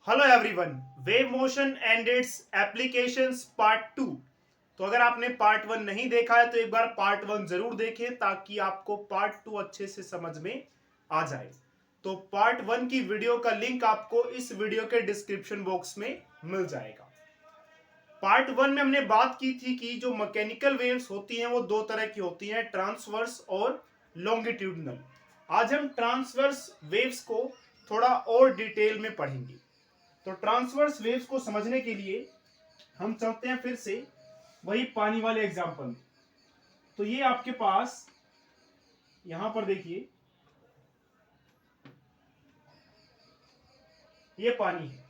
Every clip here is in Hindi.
Hello everyone, wave motion and it's applications part 2। तो अगर आपने पार्ट 1 नहीं देखा है तो एक बार पार्ट 1 जरूर देखें ताकि आपको पार्ट 2 अच्छे से समझ में आ जाए। तो पार्ट 1 की वीडियो का लिंक आपको इस वीडियो के डिस्क्रिप्शन बॉक्स में मिल जाएगा। पार्ट 1 में हमने बात की थी कि जो मैकेनिकल वेव्स होती हैं वो दो तरह की होती हैं, ट्रांसवर्स और लॉन्गिट्यूडनल। आज हम ट्रांसवर्स वेव्स को थोड़ा और डिटेल में पढ़ेंगे। तो ट्रांसवर्स वेव्स को समझने के लिए हम चलते हैं फिर से वही पानी वाले एग्जांपल में। तो ये आपके पास यहां पर देखिए, ये पानी है।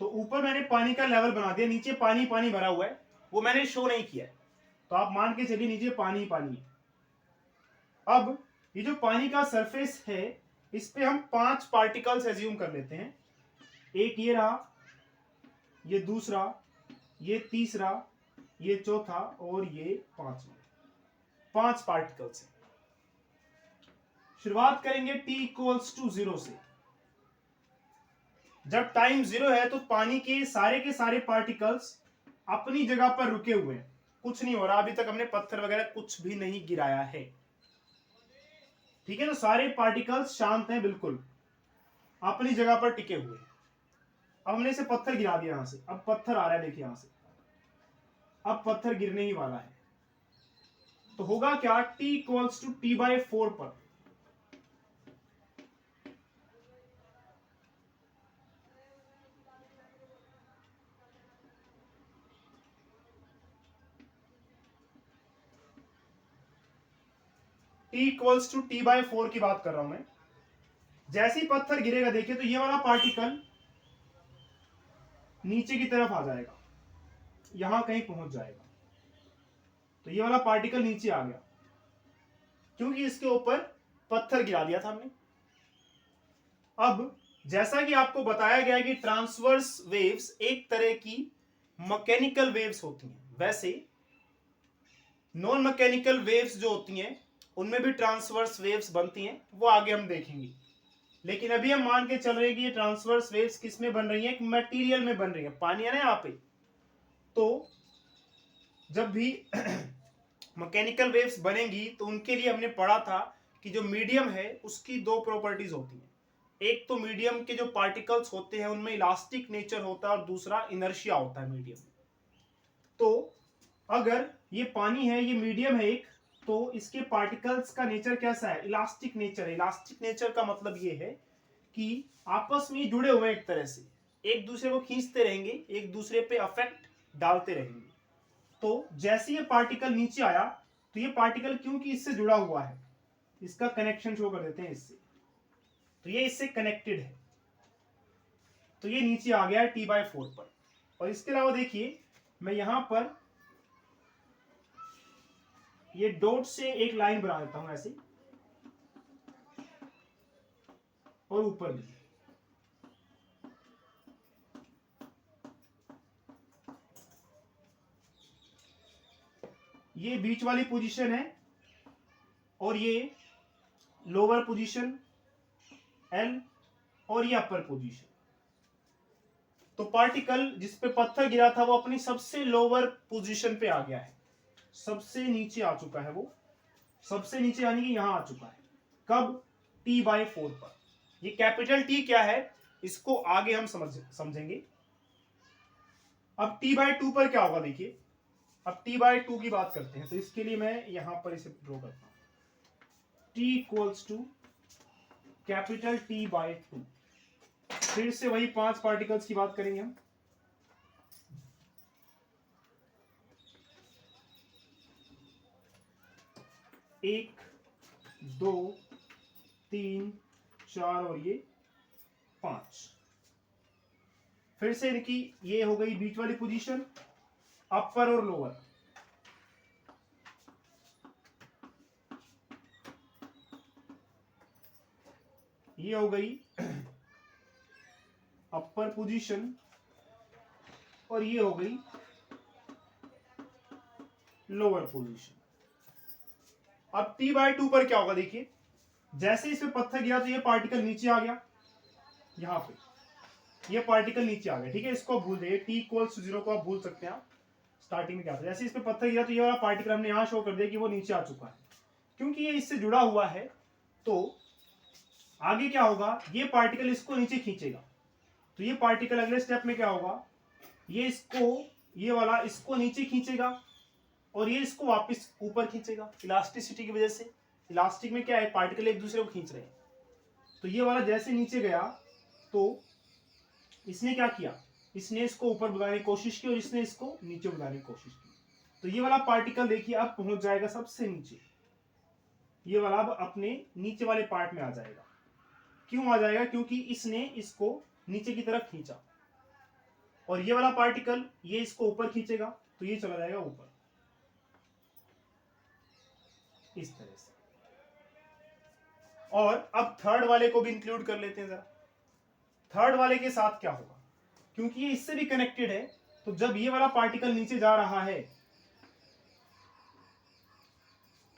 तो ऊपर मैंने पानी का लेवल बना दिया, नीचे पानी पानी भरा हुआ है, वो मैंने शो नहीं किया है। तो आप मान के चलिए नीचे पानी पानी है। अब ये जो पानी का सरफेस है, इस पे हम 5 पार्टिकल्स एज्यूम कर लेते हैं। एक ये रहा, ये दूसरा, ये तीसरा, ये चौथा और ये पांचवा। 5 पार्टिकल्स है। शुरुआत करेंगे t इक्वल्स टू 0 से। जब टाइम 0 है तो पानी के सारे पार्टिकल्स अपनी जगह पर रुके हुए हैं, कुछ नहीं हो रहा। अभी तक हमने पत्थर वगैरह कुछ भी नहीं गिराया है, ठीक है। तो सारे पार्टिकल्स शांत हैं, बिल्कुल अपनी जगह पर टिके हुए हैं। अब हमने इसे पत्थर गिरा दिया यहां से, अब पत्थर आ रहा है, देखिए यहां से अब पत्थर गिरने ही वाला है। तो होगा क्या, t इक्वल्स टू t/4 पर t इक्वल्स टू t/4 की बात कर रहा हूं मैं। जैसे ही पत्थर गिरेगा देखिए, तो ये वाला पार्टिकल नीचे की तरफ आ जाएगा, यहां कहीं पहुंच जाएगा। तो ये वाला पार्टिकल नीचे आ गया क्योंकि इसके ऊपर पत्थर गिरा दिया था हमने। अब जैसा कि आपको बताया गया है कि ट्रांसवर्स वेव्स एक तरह की मैकेनिकल वेव्स होती हैं, वैसे नॉन मैकेनिकल वेव्स जो होती हैं उनमें भी ट्रांसवर्स वेव्स बनती हैं, वो आगे हम देखेंगे। लेकिन अभी हम मान के चल रहे हैं कि ये ट्रांसवर्स वेव्स किस में बन रही है, एक मटेरियल में बन रही है। पानी है ना यहाँ पे, तो जब भी मैकेनिकल वेव्स बनेंगी तो उनके लिए हमने पढ़ा था कि जो मीडियम है उसकी दो प्रॉपर्टीज होती हैं। एक तो मीडियम के जो पार्टिकल्स होते हैं उनमें इलास्टिक नेचर होता है और दूसरा इनर्शिया होता है मीडियम में। तो अगर ये पानी है, ये मीडियम है एक, तो इसके पार्टिकल्स का नेचर कैसा है, इलास्टिक नेचर है। इलास्टिक नेचर का मतलब ये है कि आपस में जुड़े हुए एक तरह से, एक दूसरे को खींचते रहेंगे, एक दूसरे पे अफेक्ट डालते रहेंगे। तो जैसे ये पार्टिकल नीचे आया, तो ये पार्टिकल क्योंकि इससे जुड़ा हुआ है, इसका कनेक्शन शो कर देते हैं इससे, तो ये इससे कनेक्टेड है, तो ये नीचे आ गया है t/4 पर। और इसके अलावा देखिए, मैं यहां पर ये डॉट से एक लाइन बना देता हूं ऐसे, और ऊपर भी ये बीच वाली पोजीशन है और ये लोअर पोजीशन L और ये अपर पोजीशन। तो पार्टिकल जिस पे पत्थर गिरा था वो अपनी सबसे लोअर पोजीशन पे आ गया है, सबसे नीचे आ चुका है वो, सबसे नीचे यानी कि यहां आ चुका है। कब, t/4 पर। ये कैपिटल T क्या है इसको आगे हम समझेंगे। अब t/2 पर क्या होगा देखिए। अब t/2 की बात करते हैं, तो इसके लिए मैं यहां पर इसे ड्रॉ करता हूं। t equals to capital T/2। फिर से वही 5 पार्टिकल्स की बात करेंगे हम। एक, दो, तीन, चार और ये 5। फिर से इनकी ये हो गई बीच वाली पोजीशन, अपर और लोअर। ये हो गई अपर पोजीशन और ये हो गई लोअर पोजीशन। अब T/2 पर क्या होगा देखिए, जैसे इस पे पत्थर गिरा तो ये पार्टिकल नीचे आ गया, यहां पे ये पार्टिकल नीचे आ गया, ठीक है। इसको भूल जाइए, T=0 को आप भूल सकते हैं। आप स्टार्टिंग में क्या था, जैसे इस पे पत्थर गिरा तो ये वाला पार्टिकल हमने यहां शो कर दिया कि वो नीचे आ चुका है, क्योंकि ये इससे जुड़ा हुआ है। तो आगे क्या होगा, ये पार्टिकल इसको नीचे खींचेगा, तो ये पार्टिकल अगले स्टेप में क्या होगा, ये इसको, ये वाला इसको नीचे खींचेगा और ये इसको वापस ऊपर खींचेगा, इलास्टिसिटी की वजह से। इलास्टिक में क्या है, पार्टिकल एक दूसरे को खींच रहे हैं। तो ये वाला जैसे नीचे गया तो इसने क्या किया, इसने इसको ऊपर बुलाने की कोशिश की और इसने इसको नीचे बुलाने की कोशिश की। तो ये वाला पार्टिकल देखिए अब पहुंच जाएगा सबसे नीचे, ये वाला अब अपने नीचे वाले पार्ट में आ जाएगा। क्यों आ जाएगा, क्योंकि इसने इसको नीचे की तरफ खींचा, और ये वाला पार्टिकल ये इसको ऊपर खींचेगा तो ये चला जाएगा ऊपर, इस तरह से। और अब थर्ड वाले को भी इंक्लूड कर लेते हैं जरा। थर्ड वाले के साथ क्या होगा, क्योंकि ये इससे भी कनेक्टेड है, तो जब ये वाला पार्टिकल नीचे जा रहा है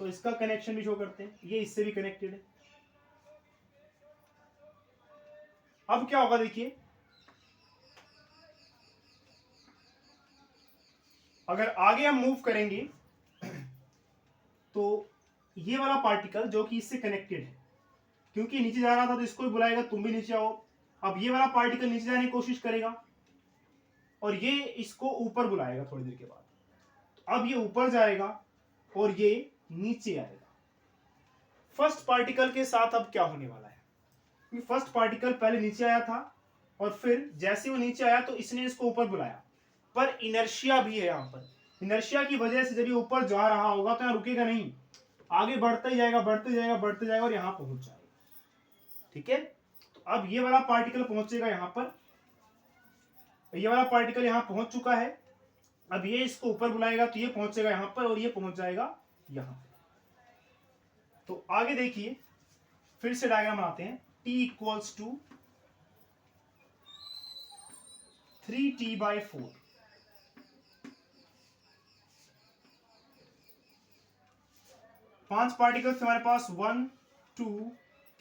तो इसका कनेक्शन भी शो करते हैं, ये इससे भी कनेक्टेड है। अब क्या होगा देखिए, अगर आगे हम मूव करेंगे तो ये वाला पार्टिकल जो कि इससे कनेक्टेड है, क्योंकि नीचे जा रहा था तो इसको भी बुलाएगा तुम भी नीचे आओ। अब ये वाला पार्टिकल नीचे जाने की कोशिश करेगा और ये इसको ऊपर बुलाएगा थोड़ी देर के बाद। तो अब ये ऊपर जाएगा और ये नीचे आएगा। फर्स्ट पार्टिकल के साथ अब क्या होने वाला है, फर्स्ट पार्टिकल पहले नीचे आया था और फिर जैसे वो नीचे आया तो इसने इसको ऊपर बुलाया, पर इनर्शिया भी है यहाँ पर। इनर्शिया की वजह से जब ये ऊपर जा रहा होगा तो यहाँ रुकेगा नहीं, आगे बढ़ता ही जाएगा, बढ़ते जाएगा, बढ़ते जाएगा और यहाँ पहुंच जाएगा, ठीक है। तो अब ये वाला पार्टिकल पहुंचेगा यहाँ पर, ये वाला पार्टिकल यहाँ पहुंच चुका है। अब ये इसको ऊपर बुलाएगा तो ये पहुंचेगा यहाँ पर और ये पहुंच जाएगा यहाँ पर। तो आगे देखिए, फिर से डायग्राम बनाते हैं। T=3T/4, 5 पार्टिकल्स हमारे पास, 1 2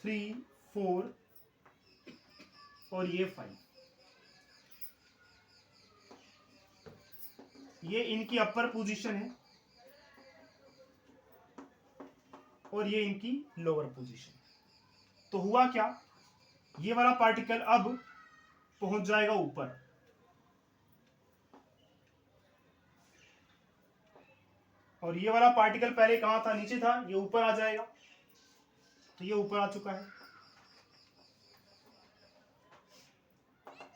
3 4 और ये 5। ये इनकी अपर पोजीशन है और ये इनकी लोअर पोजीशन। तो हुआ क्या, ये वाला पार्टिकल अब पहुंच जाएगा ऊपर, और ये वाला पार्टिकल पहले कहां था, नीचे था, ये ऊपर आ जाएगा। तो ये ऊपर आ चुका है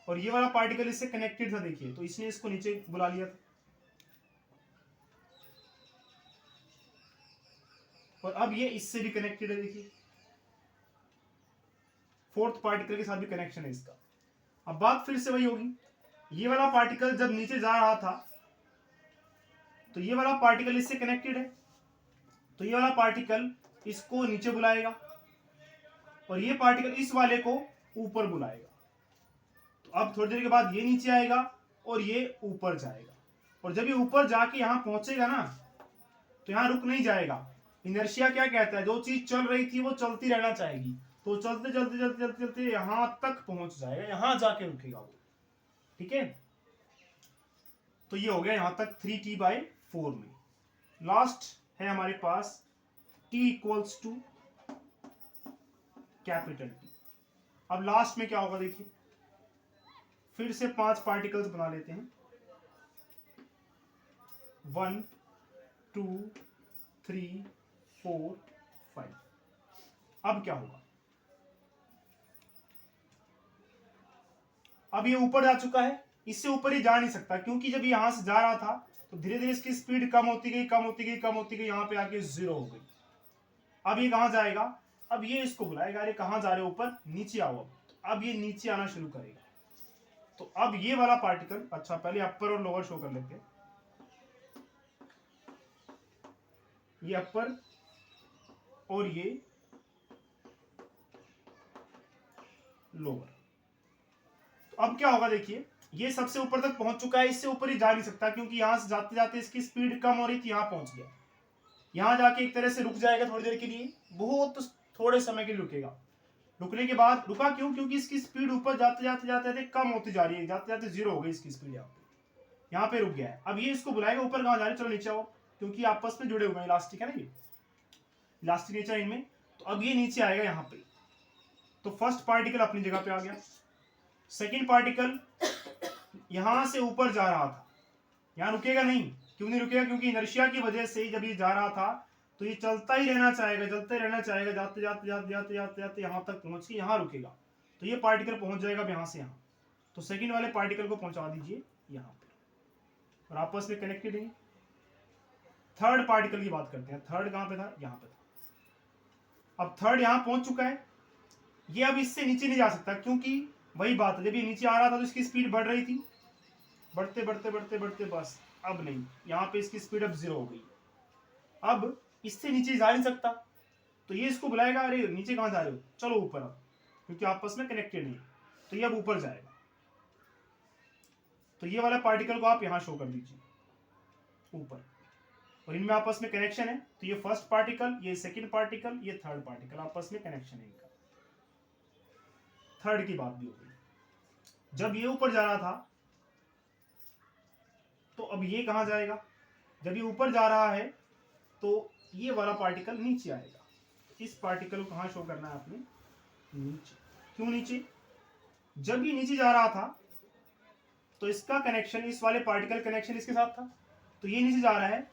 और ये वाला पार्टिकल इससे कनेक्टेड था, देखिए, तो इसने इसको नीचे बुला लिया था। और अब ये इससे भी कनेक्टेड है, देखिए, फोर्थ पार्टिकल के साथ भी कनेक्शन है इसका। अब बात फिर से वही होगी, ये वाला पार्टिकल जब नीचे जा रहा था तो ये वाला पार्टिकल इससे कनेक्टेड है, तो ये वाला पार्टिकल इसको नीचे बुलाएगा और ये पार्टिकल इस वाले को ऊपर बुलाएगा। तो अब थोड़ी देर के बाद ये नीचे आएगा और ये ऊपर जाएगा, और जब ये ऊपर जाके यहां पहुंचेगा ना तो यहां रुक नहीं जाएगा। इनर्शिया क्या कहता है, जो चीज चल रही थी वो चलती रहना चाहेगी, तो चलते चलते चलते चलते चलते यहां तक पहुंच जाएगा, यहां जाके रुकेगा वो, ठीक है। तो ये हो गया यहां तक 3T/4 में। लास्ट है हमारे पास T=T। अब लास्ट में क्या होगा देखिए, फिर से 5 पार्टिकल्स बना लेते हैं, 1 2 3 4 5। अब क्या होगा, अब ये ऊपर जा चुका है, इससे ऊपर ही जा नहीं सकता, क्योंकि जब यहां से जा रहा था तो धीरे धीरे इसकी स्पीड कम होती गई, कम होती गई, कम होती गई, यहां पे आके 0 हो गई। अब ये कहां जाएगा, अब ये इसको बुलाएगा, अरे कहां जा रहे हो, ऊपर, नीचे आओ। अब ये नीचे आना शुरू करेगा। तो अब ये वाला पार्टिकल, अच्छा पहले अपर और लोअर शो कर लेते हैं, ये अपर और ये लोअर। तो अब क्या होगा देखिए, ये सबसे ऊपर तक पहुंच चुका है, इससे ऊपर ही जा नहीं सकता क्योंकि यहां से जाते जाते इसकी स्पीड कम हो रही थी, यहां पहुंच गया। यहां जाके एक तरह से रुक जाएगा थोड़ी देर के लिए, बहुत थोड़े समय के लिए रुकेगा। रुकने के बाद रुका क्यों? क्योंकि इसकी स्पीड ऊपर जाते जाते जाते जाते कम होती जा रही है, जाते जाते जीरो हो गई इसकी स्पीड। यहाँ पे रुक गया है। अब ये इसको बुलाएगा ऊपर कहां जा रहे, चलो नीचे आओ, क्योंकि आपस में जुड़े हुए हैं, इलास्टिक है ना, ये इलास्टिक नेचर है इनमें। तो अब ये नीचे आएगा यहाँ पे, तो फर्स्ट पार्टिकल अपनी जगह पे आ गया। सेकेंड पार्टिकल यहां से ऊपर जा रहा था, यहां रुकेगा नहीं। क्यों नहीं रुकेगा? क्योंकि इनर्शिया की वजह से जब ये जा रहा था तो ये चलता ही रहना चाहेगा, चलते रहना चाहेगा, जाते जाते जाते जाते जाते जाते यहां तक पहुंच के यहां रुकेगा। तो ये पार्टिकल पहुंच जाएगा यहां से यहां। तो सेकंड वाले पार्टिकल को पहुंचा दीजिए यहां पर, और आपस में कनेक्टेड है। थर्ड पार्टिकल की बात करते हैं। थर्ड कहां पे था? यहां पे था। अब थर्ड यहां पहुंच चुका है, ये अब इससे नीचे नहीं जा सकता क्योंकि वही बात है, जब ये नीचे आ रहा था तो इसकी स्पीड बढ़ रही थी, बढ़ते बढ़ते बढ़ते बढ़ते बस अब नहीं, यहाँ पे इसकी स्पीड अब जीरो हो गई। अब इससे नीचे जा नहीं सकता, तो ये इसको बुलाएगा, अरे नीचे कहाँ जा रहे हो, चलो ऊपर अब, क्योंकि आपस में कनेक्टेड नहीं। तो ये अब ऊपर जाएगा। तो ये वाला पार्टिकल को आप यहाँ शो कर दीजिए ऊपर, और इनमें आपस में कनेक्शन है। तो ये फर्स्ट पार्टिकल, ये सेकेंड पार्टिकल, ये थर्ड पार्टिकल, आपस में कनेक्शन है इनका। थर्ड की बात भी हो गई। जब ये ऊपर जा रहा था तो अब ये कहां जाएगा? जब ये ऊपर जा रहा है तो ये वाला पार्टिकल नीचे आएगा। इस पार्टिकल को कहां शो करना है आपने? नीचे। क्यों नीचे? जब ये नीचे जा रहा था तो इसका कनेक्शन, इस वाले पार्टिकल कनेक्शन इसके साथ था, तो ये नीचे जा रहा है।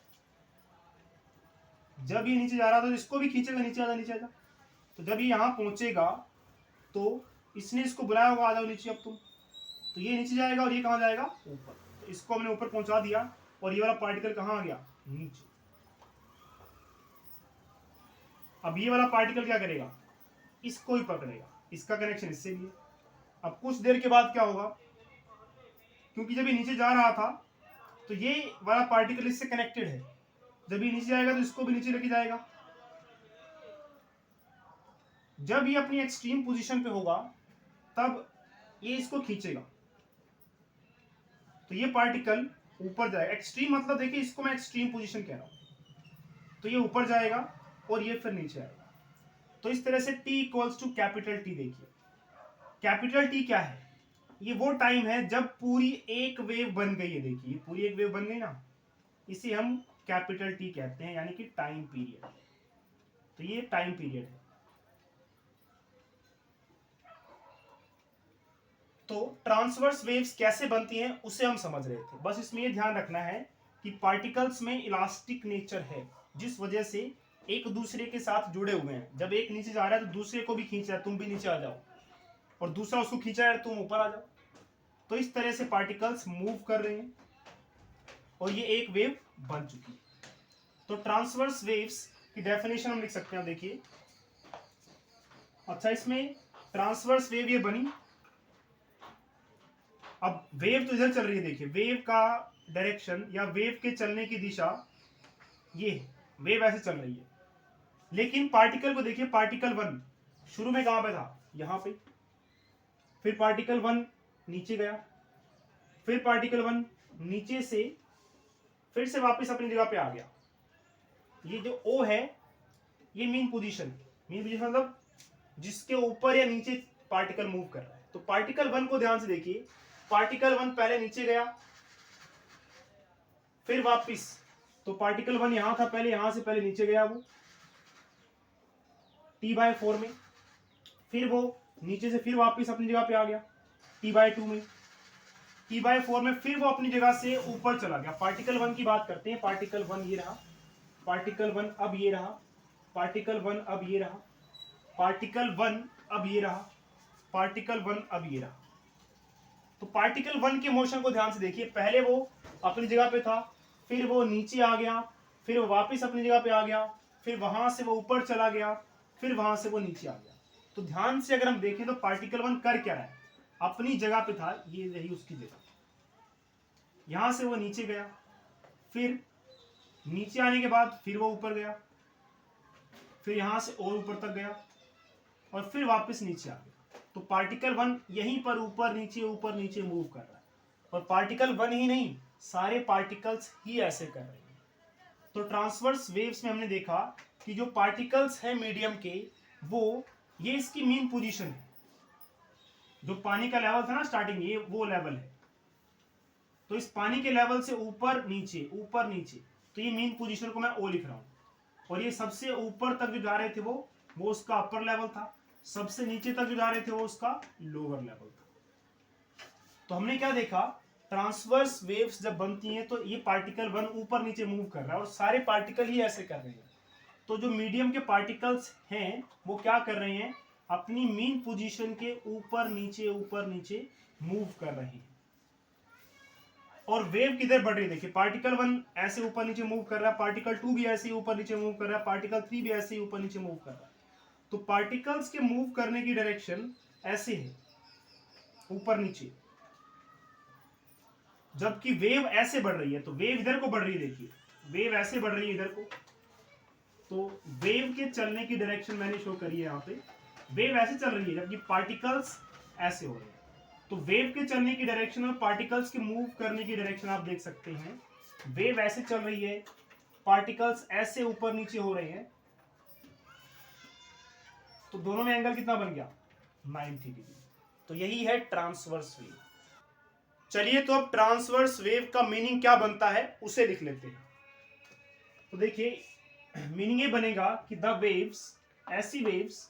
जब ये नीचे जा रहा था तो इसको भी खींचेगा, नीचे आजा नीचे आजा। तो जब ये यहां पहुंचेगा तो इसने इसको बुलाया होगा, आ जाओ नीचे अब तुम। तो ये नीचे जाएगा और ये कहां जाएगा? ऊपर। तो इसको हमने ऊपर पहुंचा दिया, और ये वाला पार्टिकल कहां आ गया? नीचे। अब ये वाला पार्टिकल क्या करेगा? इसको ही पकड़ेगा, इसका कनेक्शन इससे भी है। अब कुछ देर के बाद क्या होगा? क्योंकि जब ये नीचे जा रहा था तो ये वाला पार्टिकल इससे कनेक्टेड है, जब ये नीचे जाएगा तो इसको भी नीचे लेके जाएगा। जब ये अपनी एक्सट्रीम पोजीशन पे होगा तब ये इसको खींचेगा, तो ये पार्टिकल ऊपर जाएगा। एक्सट्रीम मतलब देखिए, इसको मैं एक्सट्रीम पोजीशन कह रहा हूं। तो ये ऊपर जाएगा और ये फिर नीचे आएगा। तो इस तरह से T equals to capital T। देखिए कैपिटल T क्या है? ये वो टाइम है जब पूरी एक वेव बन गई है। देखिए पूरी एक वेव बन गई ना, इसे हम कैपिटल T कहते हैं, यानी कि टाइम पीरियड। तो ये टाइम पीरियड है। तो ट्रांसवर्स वेव्स कैसे बनती हैं उसे हम समझ रहे थे। बस इसमें ये ध्यान रखना है कि पार्टिकल्स में इलास्टिक नेचर है, जिस वजह से एक दूसरे के साथ जुड़े हुए हैं। जब एक नीचे जा रहा है तो दूसरे को भी खींच रहा है, तुम भी नीचे आ जाओ, और दूसरा उसको खींच रहा है, तुम ऊपर आ जाओ। तो इस तरह से पार्टिकल्स मूव कर रहे हैं और ये एक वेव बन चुकी है। तो ट्रांसवर्स वेव्स की डेफिनेशन हम लिख सकते हैं, देखिए। अच्छा, इसमें ट्रांसवर्स वेव ये बनी। अब वेव तो इधर चल रही है, देखिए वेव का डायरेक्शन या वेव के चलने की दिशा ये है, वेव ऐसे चल रही है। लेकिन पार्टिकल को देखिए, पार्टिकल 1 शुरू में कहां पे था? यहां पे। फिर पार्टिकल 1 नीचे गया, फिर पार्टिकल 1 नीचे से फिर से वापस अपनी जगह पे आ गया। ये जो O है ये मीन पोजीशन मतलब जिसके ऊपर या नीचे पार्टिकल मूव कर रहा है। तो पार्टिकल 1 को ध्यान से देखिए, पार्टिकल 1 पहले नीचे गया फिर वापस। तो पार्टिकल 1 यहां था पहले, यहां से पहले नीचे गया वो T/4 में, फिर वो नीचे से फिर वापस अपनी जगह पे आ गया T/2 में, T/4 में फिर वो अपनी जगह से ऊपर चला गया। पार्टिकल 1 की बात करते हैं। पार्टिकल 1 ये रहा, पार्टिकल 1 अब ये रहा, पार्टिकल 1 अब ये रहा, पार्टिकल 1 अब ये रहा, पार्टिकल 1 अब ये रहा। तो पार्टिकल 1 के मोशन को ध्यान से देखिए, पहले वो अपनी जगह पे था, फिर वो नीचे आ गया, फिर वो वापस अपनी जगह पे आ गया, फिर वहां से वो ऊपर चला गया, फिर वहां से वो नीचे आ गया। तो ध्यान से अगर हम देखें तो पार्टिकल 1 कर क्या रहा है? अपनी जगह पे था, ये रही उसकी जगह, यहां से वो नीचे गया, फिर नीचे आने के बाद फिर वो ऊपर गया, फिर यहां से और ऊपर तक गया, और फिर वापस नीचे आ गया। तो पार्टिकल 1 यहीं पर ऊपर नीचे मूव कर रहा है। और पार्टिकल वन ही नहीं, सारे पार्टिकल्स ही ऐसे कर रहे हैं। तो ट्रांसवर्स वेव्स में हमने देखा कि जो पार्टिकल्स हैं मीडियम के, वो ये इसकी मीन पोजीशन है। जो पानी का लेवल था ना स्टार्टिंग, ये वो लेवल है। तो इस पानी के लेवल से ऊपर नीचे ऊपर नीचे, तो ये मीन पोजीशन को मैं ओ लिख रहा हूं। और ये सबसे ऊपर तक जो जा रहे थे वो उसका अपर लेवल था, सबसे नीचे तक जो जा रहे थे वो उसका लोअर लेवल था। तो हमने क्या देखा, ट्रांसवर्स वेव्स जब बनती हैं तो ये पार्टिकल वन ऊपर नीचे मूव कर रहा है और सारे पार्टिकल ही ऐसे कर रहे हैं। तो जो मीडियम के पार्टिकल्स हैं वो क्या कर रहे हैं, अपनी मीन पोजीशन के ऊपर नीचे मूव कर रहे हैं। और वेव किधर बढ़ रही है, देखिए पार्टिकल वन ऐसे ऊपर नीचे मूव कर रहा है, पार्टिकल टू भी ऐसे ऊपर नीचे मूव कर रहा है, पार्टिकल थ्री भी ऐसे ऊपर नीचे मूव कर रहा है। तो पार्टिकल्स के मूव करने की डायरेक्शन ऐसे है, ऊपर नीचे, जबकि वेव ऐसे बढ़ रही है। तो वेव इधर को बढ़ रही है, देखिए वेव ऐसे बढ़ रही है इधर को। तो वेव के चलने की डायरेक्शन मैंने शो करी है यहाँ पे, वेव ऐसे चल रही है जबकि पार्टिकल्स ऐसे हो रहे हैं। तो वेव के चलने की डायरेक्शन और पार्टिकल्स के मूव करने की डायरेक्शन आप देख सकते हैं। वेव ऐसे चल रही है, पार्टिकल्स ऐसे ऊपर नीचे हो रहे हैं, तो दोनों में एंगल कितना बन गया, 90 डिग्री। तो यही है ट्रांसवर्स वेव। चलिए तो अब ट्रांसवर्स वेव का मीनिंग क्या बनता है उसे लिख लेते हैं। तो देखिए मीनिंग ये बनेगा कि द वेव्स, ऐसी waves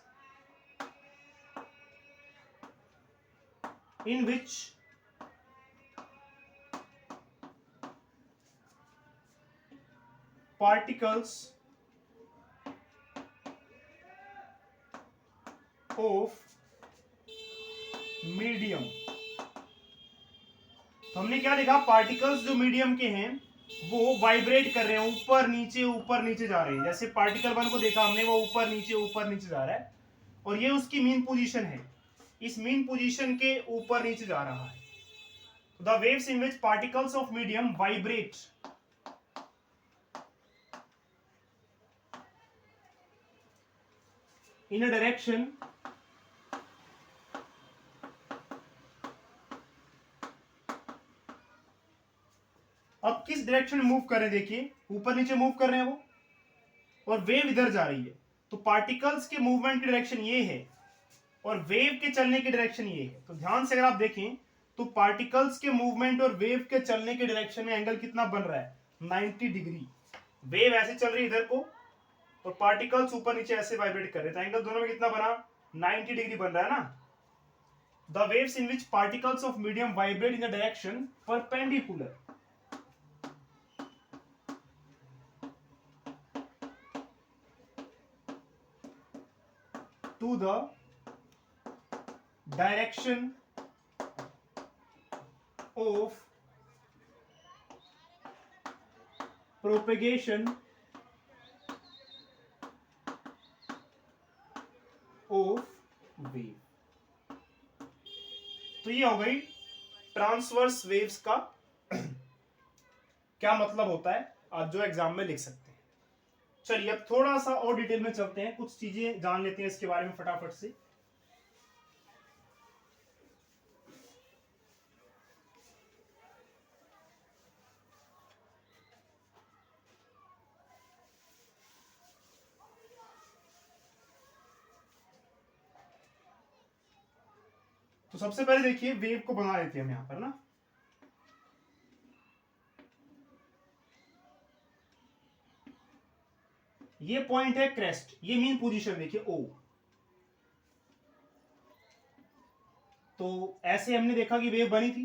in which particles of medium, तो हमने क्या देखा, पार्टिकल्स जो मीडियम के हैं वो वाइब्रेट कर रहे हैं, ऊपर नीचे जा रहे हैं। जैसे पार्टिकल वन को देखा हमने, वो ऊपर नीचे जा रहा है और ये उसकी मीन पोजीशन है, इस मीन पोजीशन के ऊपर नीचे जा रहा है। The waves in which particles of medium vibrate in a direction अब किस डायरेक्शन में मूव कर रहे हैं, देखिए ऊपर नीचे मूव कर रहे हैं वो, और वेव इधर जा रही है। तो पार्टिकल्स के मूवमेंट की डायरेक्शन ये है और वेव के चलने की डायरेक्शन ये है। तो ध्यान से अगर आप देखें तो पार्टिकल्स के मूवमेंट और वेव के चलने के डायरेक्शन में एंगल कितना बन रहा है, 90 डिग्री। वेव ऐसे चल रही है इधर को और पार्टिकल्स ऊपर नीचे ऐसे वाइब्रेट कर रहे हैं, तो एंगल दोनों में कितना बना, 90 डिग्री बन रहा है ना। The waves in which particles of medium vibrate in the direction perpendicular to the direction of propagation of wave। तो ये हो गई ट्रांसवर्स वेव्स का क्या मतलब होता है, आप जो एग्जाम में लिख सकते हैं। चलिए अब थोड़ा सा और डिटेल में चलते हैं, कुछ चीजें जान लेते हैं इसके बारे में फटाफट से। तो सबसे पहले देखिए वेव को बना लेते हैं हम यहां पर ना। ये पॉइंट है क्रेस्ट, ये मीन पोजीशन देखिए ओ। तो ऐसे हमने देखा कि वेव बनी थी।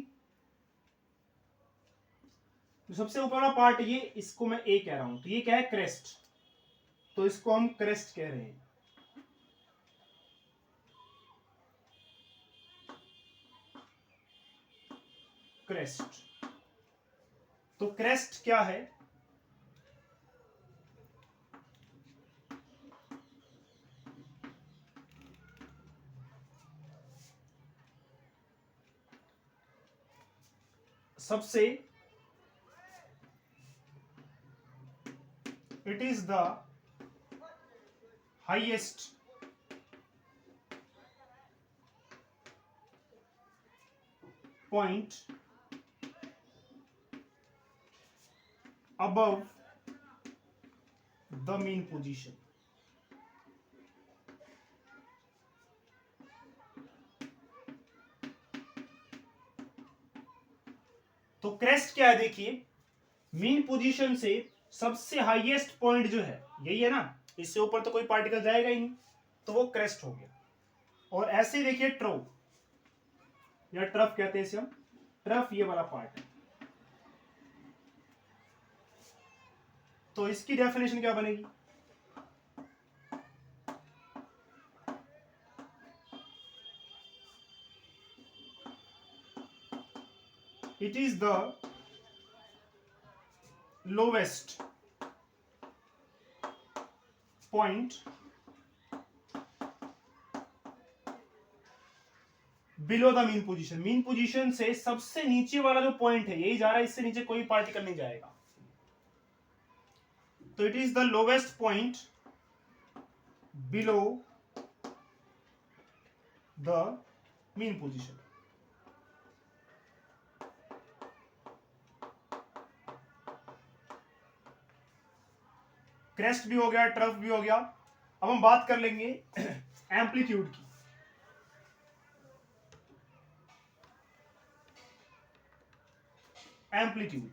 तो सबसे ऊपर वाला पार्ट ये, इसको मैं ए कह रहा हूं, तो ये क्या है, क्रेस्ट। तो इसको हम क्रेस्ट कह रहे हैं। क्रेस्ट, तो क्रेस्ट क्या है, सबसे it is the highest point above the mean position. तो क्रेस्ट क्या है देखिए, मीन पोजीशन से सबसे हाईएस्ट पॉइंट जो है यही है ना, इससे ऊपर तो कोई पार्टिकल जाएगा ही नहीं, तो वो क्रेस्ट हो गया। और ऐसे ही देखिए ट्रो या ट्रफ कहते हैं इसे हम, ट्रफ ये वाला पार्ट है। तो इसकी डेफिनेशन क्या बनेगी, it is the lowest point below the mean position. Mean position से सबसे नीचे वाला जो पॉइंट है यही जा रहा है, इससे नीचे कोई पार्टिकल नहीं जाएगा। तो it is the lowest point below the mean position. Crest भी हो गया, ट्रफ भी हो गया। अब हम बात कर लेंगे एम्पलीट्यूड की। एम्पलीट्यूड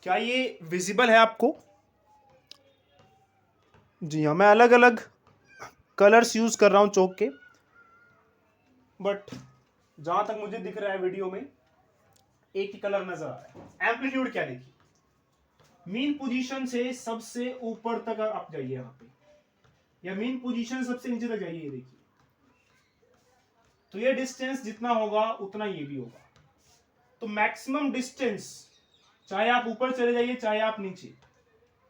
क्या ये विजिबल है आपको? जी हाँ, मैं अलग अलग कलर्स यूज कर रहा हूं चौक के, बट जहां तक मुझे दिख रहा है वीडियो में एक ही कलर नजर आ रहा है। एम्पलीट्यूड क्या देखिए, मीन पोजीशन से सबसे ऊपर तक आप जाइए यहां पे, या मीन पोजीशन सबसे नीचे तक जाइए, ये देखिए। तो ये डिस्टेंस जितना होगा उतना ये भी होगा। तो मैक्सिमम डिस्टेंस, चाहे आप ऊपर चले जाइए चाहे आप नीचे,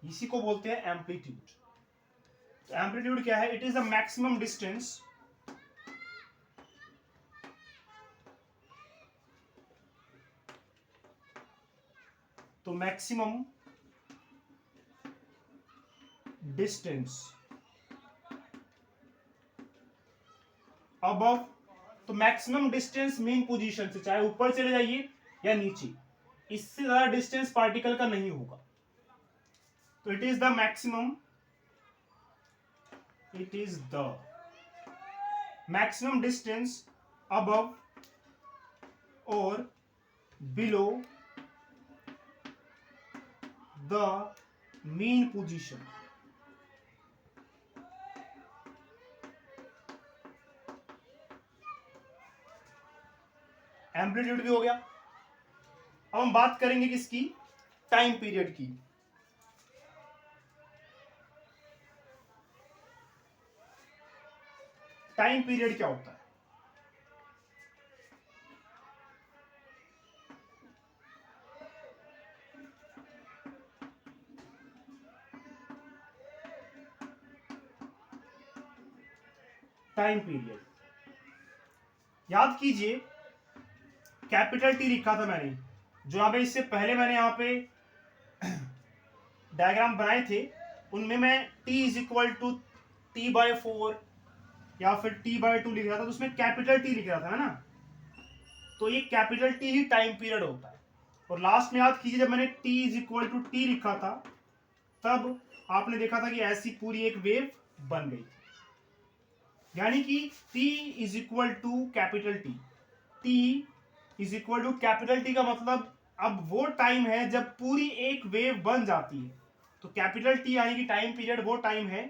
इसी को बोलते हैं एम्पलीट्यूड। तो एम्पलीट्यूड क्या है, it is the maximum distance तो मैक्सिमम डिस्टेंस अबव, तो मैक्सिमम डिस्टेंस मीन पोजीशन से, चाहे ऊपर चले जाइए या नीचे, इससे ज्यादा डिस्टेंस पार्टिकल का नहीं होगा। तो it is the maximum, it is the maximum distance above और below the mean position. Amplitude भी हो गया। अब हम बात करेंगे किसकी, टाइम पीरियड की। टाइम पीरियड क्या होता है, टाइम पीरियड याद कीजिए, कैपिटल टी लिखा था मैंने, जो यहां पे इससे पहले मैंने यहां पे डायग्राम बनाए थे, उनमें मैं t is equal to T/4 या फिर T/2 लिख रहा था, तो उसमें कैपिटल टी लिख रहा था ना। तो ये कैपिटल टी ही टाइम पीरियड होता है। और लास्ट में याद कीजिए, जब मैंने t is equal to T लिखा था तब आपने देखा था कि ऐसी पूरी एक वेव बन गई, यानी कि t is equal to capital T. t is equal to capital T का मतलब अब वो टाइम है जब पूरी एक वेव बन जाती है। तो कैपिटल टी यानी कि टाइम पीरियड वो टाइम है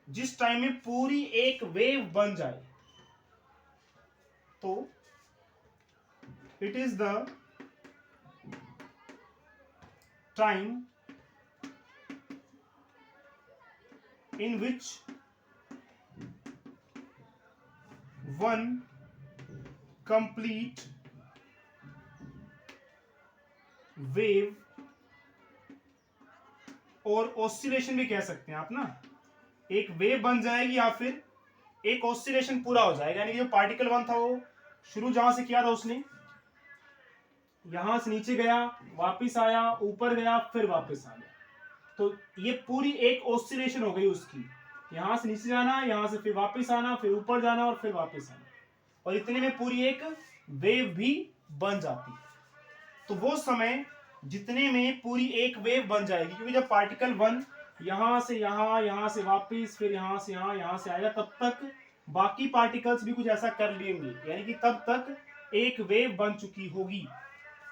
जिस टाइम में पूरी एक वेव बन जाए। तो it is the time in which one complete wave, और ऑसिलेशन भी कह सकते हैं आप ना, एक वेव बन जाएगी या फिर एक ऑसिलेशन पूरा हो जाएगा, यानी कि जो पार्टिकल वन था वो शुरू जहां से किया था उसने, यहां से नीचे गया, वापस आया, ऊपर गया, फिर वापस आ गया। तो ये पूरी एक ऑसिलेशन हो गई उसकी, यहां से नीचे जाना, यहां से फिर वापस आना, फिर ऊपर जाना और फिर वापस आना, और इतने में पूरी एक वेव भी बन जाती है। तो वो समय जितने में पूरी एक वेव बन जाएगी, क्योंकि जब पार्टिकल वन यहां से यहां, यहां से वापस, फिर यहां से यहां, यहां से आएगा, तब तक बाकी पार्टिकल्स भी कुछ ऐसा कर लेंगे, यानी कि तब तक एक वेव बन चुकी होगी।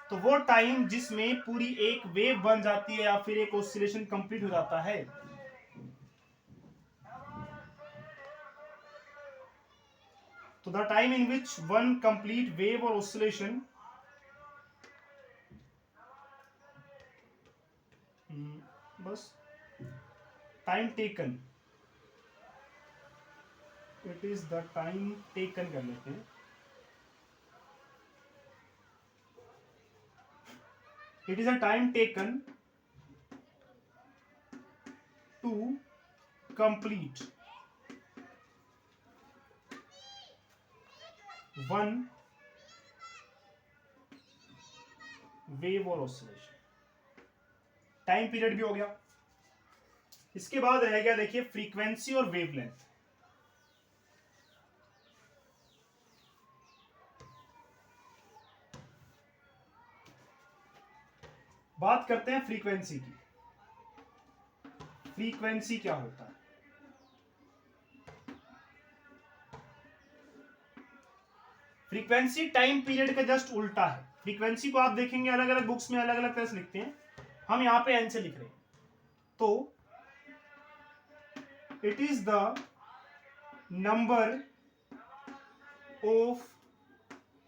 तो वो टाइम जिसमें पूरी एक वेव बन जाती है या फिर एक ऑसिलेशन कंप्लीट हो जाता है, तो the time in which one complete wave or oscillation बस time taken, it is the time taken कर लेते हैं। It is a time taken to complete one wave or oscillation. Time period भी हो गया। इसके बाद रह गया देखिए फ्रीक्वेंसी और वेवलेंथ। बात करते हैं फ्रीक्वेंसी की। फ्रीक्वेंसी क्या होता है? फ्रीक्वेंसी टाइम पीरियड का जस्ट उल्टा है। फ्रीक्वेंसी को आप देखेंगे अलग अलग बुक्स में अलग अलग तरह से लिखते हैं, हम यहां पे एन से लिख रहे हैं। तो it is the number of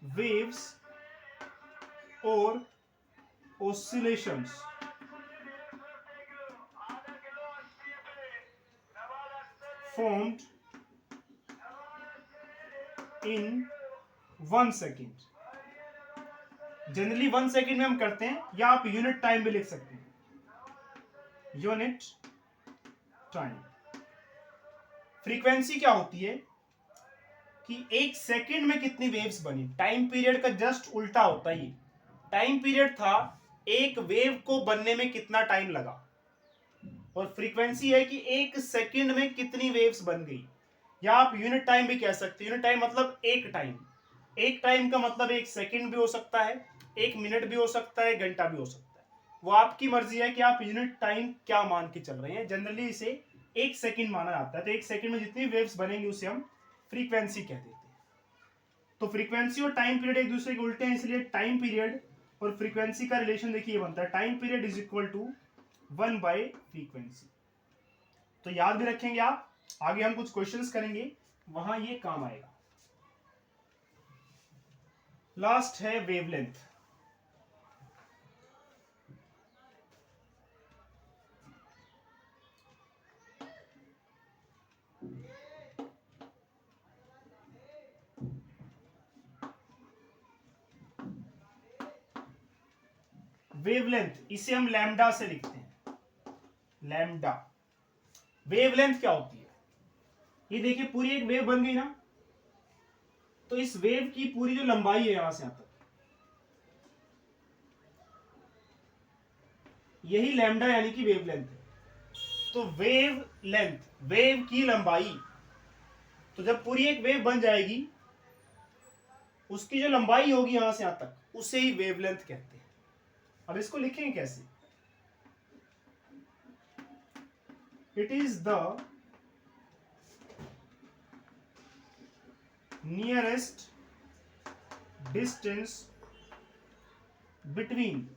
waves और oscillations formed in 1 second। Generally 1 second में हम करते हैं, या आप यूनिट टाइम भी लिख सकते हैं, यूनिट टाइम। फ्रीक्वेंसी क्या होती है कि एक सेकेंड में कितनी वेव्स बनी। टाइम पीरियड का जस्ट उल्टा होता है। टाइम पीरियड था एक वेव को बनने में कितना टाइम लगा, और फ्रीक्वेंसी है कि एक सेकेंड में कितनी वेव्स बन गई, या आप यूनिट टाइम भी कह सकते हैं। यूनिट टाइम मतलब एक टाइम। एक टाइम का मतलब एक सेकेंड भी हो सकता है, एक मिनट भी हो सकता है, घंटा भी हो सकता है। वो आपकी मर्जी है कि आप यूनिट टाइम क्या मान के चल रहे हैं। जनरली इसे एक सेकेंड माना जाता है। तो एक सेकेंड में जितनी वेव्स बनेंगी उसे हम फ्रीक्वेंसी कह देते हैं। तो फ्रीक्वेंसी और टाइम पीरियड एक दूसरे के उल्टे हैं, इसलिए टाइम पीरियड और फ्रीक्वेंसी का रिलेशन देखिए बनता है, time period is equal to 1 by frequency. तो याद भी रखेंगे आप, आगे हम कुछ क्वेश्चंस करेंगे वहां ये काम आएगा। लास्ट है वेवलेंथ। वेवलेंथ इसे हम लैम्डा से लिखते हैं, लैम्डा। वेवलेंथ क्या होती है? ये देखिए पूरी एक वेव बन गई ना, तो इस वेव की पूरी जो लंबाई है यहां से यहां तक, यही लैम्डा यानी कि वेवलेंथ है। तो वेव लेंथ, वेव की लंबाई, तो जब पूरी एक वेव बन जाएगी उसकी जो लंबाई होगी यहां से यहां तक, उसे ही वेवलेंथ कहते हैं। अब इसको लिखेंगे कैसे? It is the nearest distance between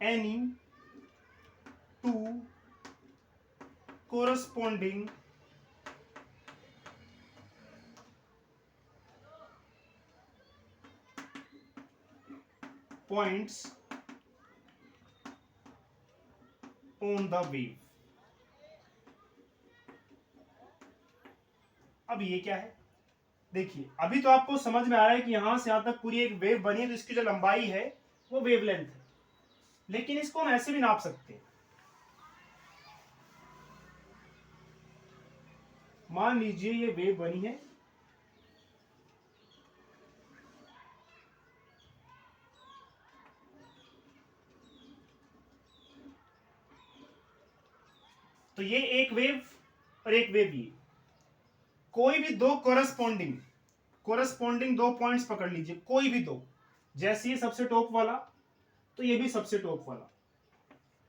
any two corresponding points on the wave। अब ये क्या है? देखिए अभी तो आपको समझ में आ रहा है कि यहां से यहां तक पूरी एक वेव बनी है, तो इसकी जो लंबाई है वो वेवलेंथ है। लेकिन इसको हम ऐसे भी नाप सकते हैं। मान लीजिए ये वेव बनी है, तो ये एक वेव और एक वेव ये, कोई भी दो कोरस्पॉन्डिंग दो पॉइंट्स पकड़ लीजिए, कोई भी दो, जैसे ये सबसे टॉप वाला तो ये भी सबसे टॉप वाला,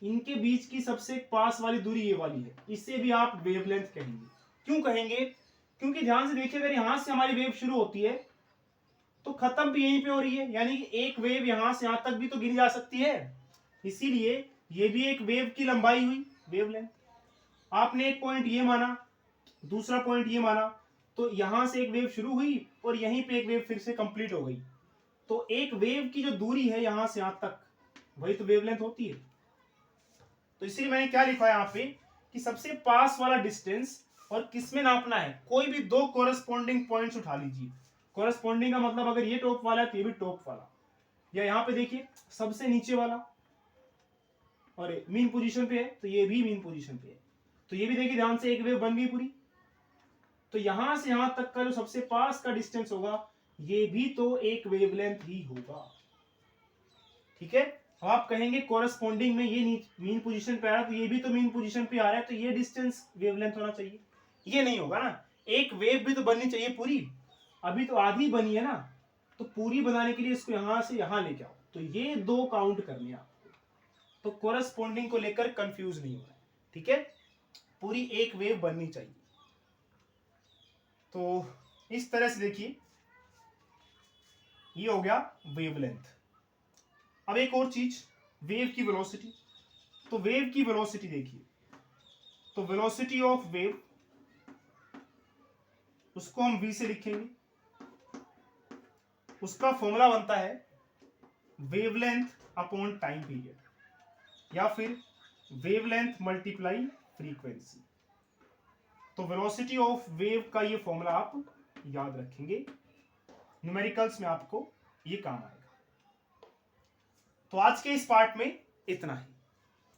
इनके बीच की सबसे पास वाली दूरी ये वाली है, इसे भी आप वेवलेंथ कहेंगे। क्यों कहेंगे? क्योंकि ध्यान से देखिए, अगर यहां से हमारी वेव शुरू होती है तो खत्म भी यहीं पे हो रही है, यानी कि एक वेव यहां से यहां तक भी तो गिनी जा सकती है, इसीलिए ये भी एक वेव की लंबाई हुई, वेवलेंथ। आपने एक पॉइंट ये माना, दूसरा पॉइंट ये माना, तो यहां से एक वेव शुरू हुई और यहीं पे एक वेव फिर से कंप्लीट हो गई, तो एक वेव की जो दूरी है यहां से यहां तक, वही तो वेवलेंथ होती है। तो इसीलिए मैंने क्या लिखा है यहाँ पे कि सबसे पास वाला डिस्टेंस, और किसमें नापना है, कोई भी दो कोरस्पॉन्डिंग पॉइंट्स उठा लीजिए। कोरस्पॉन्डिंग का मतलब अगर ये टॉप वाला है तो ये भी टॉप वाला, या यहाँ पे देखिए सबसे नीचे वाला और मीन पोजीशन पे है तो ये भी मीन पोजीशन पे है, तो ये भी देखिए ध्यान से एक वेव बन गई पूरी। तो यहां से यहां तक का जो सबसे पास का डिस्टेंस होगा ये भी तो एक वेवलेंथ ही होगा, ठीक है। अब आप कहेंगे कोरस्पॉन्डिंग में ये मीन पोजीशन पे आ रहा है तो ये भी तो मीन पोजीशन पे आ रहा है, तो ये डिस्टेंस वेवलेंथ होना चाहिए, ये नहीं होगा ना, एक वेव भी तो बननी चाहिए पूरी, अभी तो आधी बनी है ना, तो पूरी बनाने के लिए इसको यहां से यहां लेके आओ, तो ये दो काउंट करने हैं आपको, तो कोरस्पॉन्डिंग को लेकर कंफ्यूज नहीं होना है, ठीक है, पूरी एक वेव बननी चाहिए। तो इस तरह से देखिए ये हो गया वेवलेंथ। अब एक और चीज, वेव की वेलोसिटी। तो वेव की वेलोसिटी देखिए, तो वेलोसिटी ऑफ वेव, उसको हम v से लिखेंगे, उसका फॉर्मूला बनता है वेवलेंथ अपॉन टाइम पीरियड, या फिर वेवलेंथ मल्टीप्लाई फ्रीक्वेंसी। तो वेलोसिटी ऑफ वेव का ये फॉर्मूला आप याद रखेंगे, न्यूमेरिकल्स में आपको ये काम आएगा। तो आज के इस पार्ट में इतना ही।